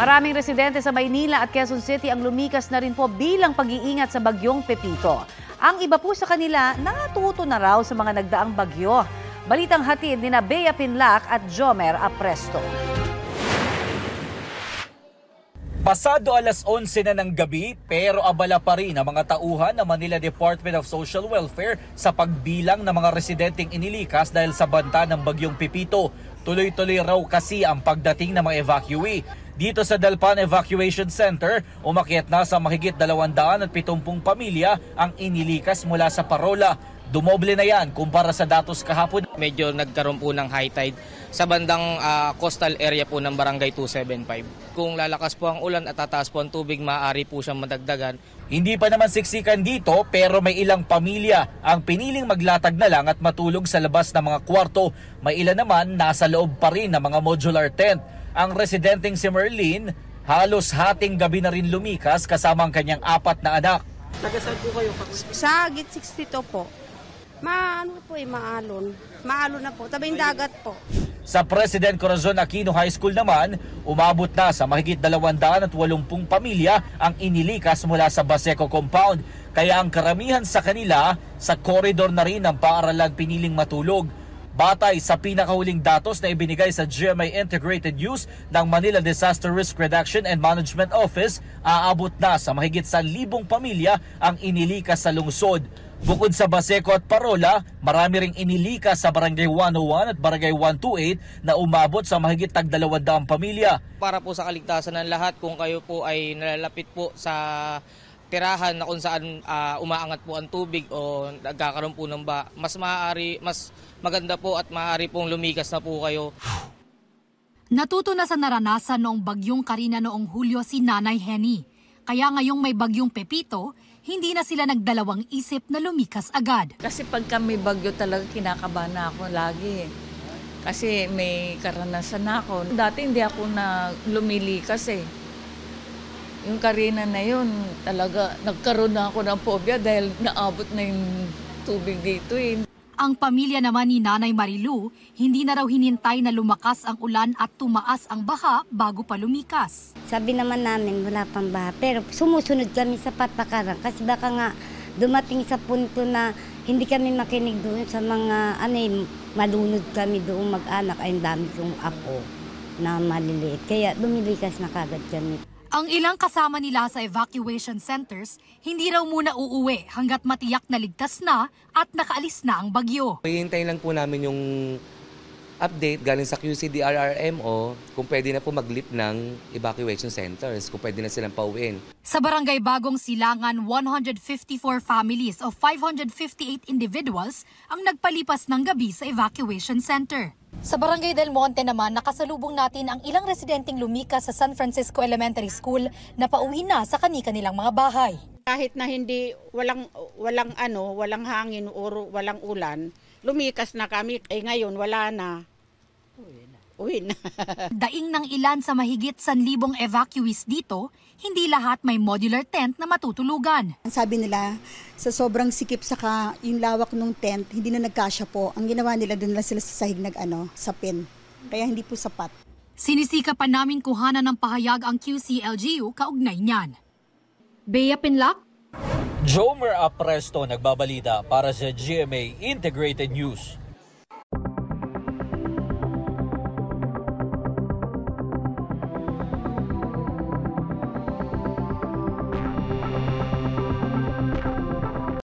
Maraming residente sa Maynila at Quezon City ang lumikas na rin po bilang pag-iingat sa bagyong Pepito. Ang iba po sa kanila natuto na raw sa mga nagdaang bagyo. Balitang hatid ni Bea Pinlac at Jomer Apresto. Pasado alas 11 na ng gabi pero abala pa rin ang mga tauhan ng Manila Department of Social Welfare sa pagbilang ng mga residenteng inilikas dahil sa banta ng bagyong Pepito. Tuloy-tuloy raw kasi ang pagdating ng mga evacuee. Dito sa Dalpan Evacuation Center, umakyat na sa mahigit 270 pamilya ang inilikas mula sa Parola. Dumoble na yan kumpara sa datos kahapon. Medyo nagkaroon po ng high tide sa bandang coastal area po ng Barangay 275. Kung lalakas po ang ulan at tataas po ang tubig, maaari po siyang madagdagan. Hindi pa naman siksikan dito pero may ilang pamilya ang piniling maglatag na lang at matulog sa labas ng mga kwarto. May ilan naman nasa loob pa rin ng mga modular tent. Ang residenteng si Merlin, halos hating gabi na rin lumikas kasama ang kanyang 4 na anak. Tagasaan po kayo? Sa Git 62 po. Maalon. Maalon na po. Tabing dagat po. Sa President Corazon Aquino High School naman, umabot na sa mahigit 280 pamilya ang inilikas mula sa Baseco compound. Kaya ang karamihan sa kanila sa koridor na rin ng paaralan piniling matulog. Batay sa pinakahuling datos na ibinigay sa GMA Integrated News ng Manila Disaster Risk Reduction and Management Office, aabot na sa mahigit 1,000 pamilya ang inilikas sa lungsod. Bukod sa Baseco at Parola, marami ring inilikas sa Barangay 101 at Barangay 128 na umabot sa mahigit 200 pamilya. Para po sa kaligtasan ng lahat, kung kayo po ay nalalapit po sa tirahan na kung saan umaangat po ang tubig o nagkakaroon po ng mas maganda po at maaari pong lumikas na po kayo. Natuto na sa naranasan noong bagyong Karina noong Hulyo si Nanay Henny. Kaya ngayong may bagyong Pepito, hindi na sila nagdalawang isip na lumikas agad. Kasi pagka may bagyo talaga kinakabahan na ako lagi. Kasi may karanasan na ako. Dati hindi ako na lumilikas eh. Yung Karina na yun, talaga nagkaroon na ako ng phobia dahil naabot na yung tubig dito eh. Ang pamilya naman ni Nanay Marilu, hindi na raw hinintay na lumakas ang ulan at tumaas ang baha bago pa lumikas. Sabi naman namin wala pang baha, pero sumusunod kami sa patakaran kasi baka nga dumating sa punto na hindi kami makinig doon sa mga malunod kami doon mag-anak. Ay dami kong apo na maliliit, kaya lumilikas na kagad kami. Ang ilang kasama nila sa evacuation centers, hindi raw muna uuwi hanggat matiyak na ligtas na at nakaalis na ang bagyo. Hihintayin lang po namin yung update galing sa QCDRRMO kung pwede na po mag-lift ng evacuation centers, kung pwede na silang pauwiin. Sa Barangay Bagong Silangan, 154 families of 558 individuals ang nagpalipas ng gabi sa evacuation center. Sa Barangay Del Monte naman, nakasalubong natin ang ilang residenteng lumikas sa San Francisco Elementary School na pauwi na sa kani-kanilang mga bahay. Kahit na walang hangin o walang ulan, lumikas na kami. Ngayon wala na. Uwi na. Daing ng ilan sa mahigit 1,000 evacuees dito, hindi lahat may modular tent na matutulugan. Sabi nila, sa sobrang sikip saka yung lawak ng tent, hindi na nagkasya po. Ang ginawa nila, doon lang sila sa sahig sapin. Kaya hindi po sapat. Sinisika pa namin kuhanan ng pahayag ang QCLGU kaugnay niyan. Bea Pinlac, Jomer Apresto nagbabalita para sa GMA Integrated News.